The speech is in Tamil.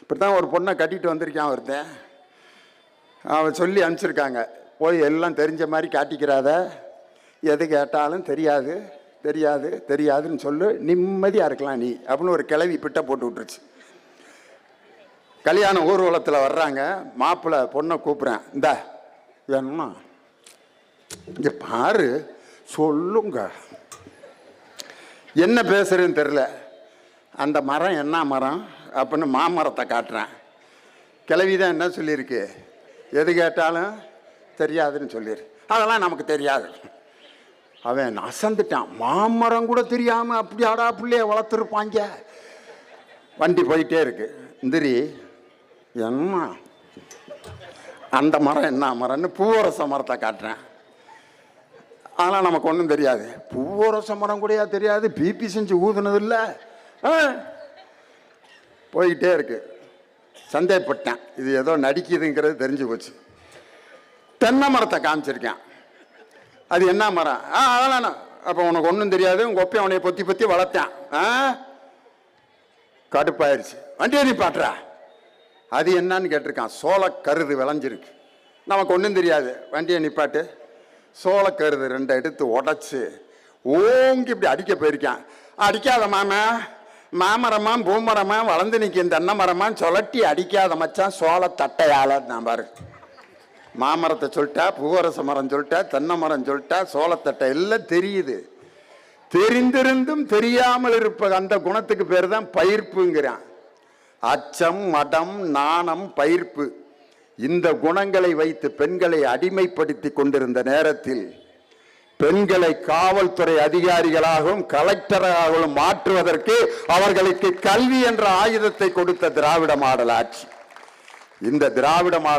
இப்படி தான் ஒரு பொண்ணை கட்டிட்டு வந்திருக்கான் ஒருத்தன். அவன் சொல்லி அனுப்பிச்சிருக்காங்க, போய் எல்லாம் தெரிஞ்ச மாதிரி காட்டிக்கிறாத, எது கேட்டாலும் தெரியாது தெரியாது தெரியாதுன்னு சொல்லு, நிம்மதியாக இருக்கலாம் நீ அப்படின்னு ஒரு கிளவி பிட்ட போட்டு விட்டுருச்சு. கல்யாண ஊர்வலத்தில் வர்றாங்க, மாப்பிள்ளை பொண்ணை கூப்பிட்றேன், இந்த வேணுமா இங்கே பாரு சொல்லுங்க. என்ன பேசுறதுன்னு தெரில. அந்த மரம் என்ன மரம் அப்படின்னு மாமரத்தை காட்டுறேன். கிளவி தான் என்ன சொல்லியிருக்கு, எது கேட்டாலும் தெரியாதுன்னு சொல்லிடு, அதெல்லாம் நமக்கு தெரியாது. அவன் அசந்துட்டான், மாமரம் கூட தெரியாமல் அப்படி ஆடா பிள்ளைய வளர்த்துருப்பாங்க. வண்டி போயிட்டே இருக்கு. இந்திரி என்ன அந்த மரம் என்ன மரம்னு பூவரச மரத்தை காட்டுறேன். அதெல்லாம் நமக்கு ஒன்றும் தெரியாது. பூவரச மரம் கூடயா தெரியாது, பிபி செஞ்சு ஊதுனது இல்லை. போய்கிட்டே இருக்கு. சந்தேகப்பட்டேன், இது ஏதோ நடிக்குதுங்கிறது தெரிஞ்சு போச்சு. தென்னை மரத்தை காமிச்சிருக்கேன், அது என்ன மரம்? அதெல்லாம் அப்போ உனக்கு ஒன்றும் தெரியாது, உங்கள் ஒப்பையை அவனைய பொத்தி பொத்தி வளர்த்தேன். கடுப்பாயிருச்சு. வண்டியை நீ பாட்டுறா, அது என்னன்னு கேட்டிருக்கான். சோளக்கருது விளைஞ்சிருக்கு, நமக்கு ஒன்றும் தெரியாது. வண்டியை நிப்பாட்டு. சோளக்கருது ரெண்டை எடுத்து உடச்சி ஓங்கி இப்படி அடிக்க போயிருக்கான். அடிக்காத மாமா, மாமரமா பூமரமா வளர்ந்து நிற்கும் தென்னை மரமான்னு சொல்லட்டி அடிக்காத மச்சான் சோள தட்டையால. நான் பாரு, மாமரத்தை சொல்லிட்டா, பூவரச மரம் சொல்லிட்டா, தென்னை மரம் சொல்லிட்டா, சோளத்தட்டை எல்லாம் தெரியுது. தெரிந்திருந்தும் தெரியாமல் இருப்பது அந்த குணத்துக்கு பேர் தான் பயிர்ப்புங்கிறான். அச்சம், மடம், நாணம், பயிர்ப்பு, இந்த குணங்களை வைத்து பெண்களை அடிமைப்படுத்தி கொண்டிருந்த நேரத்தில் பெண்களை காவல்துறை அதிகாரிகளாகவும் கலெக்டராகவும் மாற்றுவதற்கு அவர்களுக்கு கல்வி என்ற ஆயுதத்தை கொடுத்த திராவிட மாடல் ஆட்சி. இந்த திராவிட மாடல்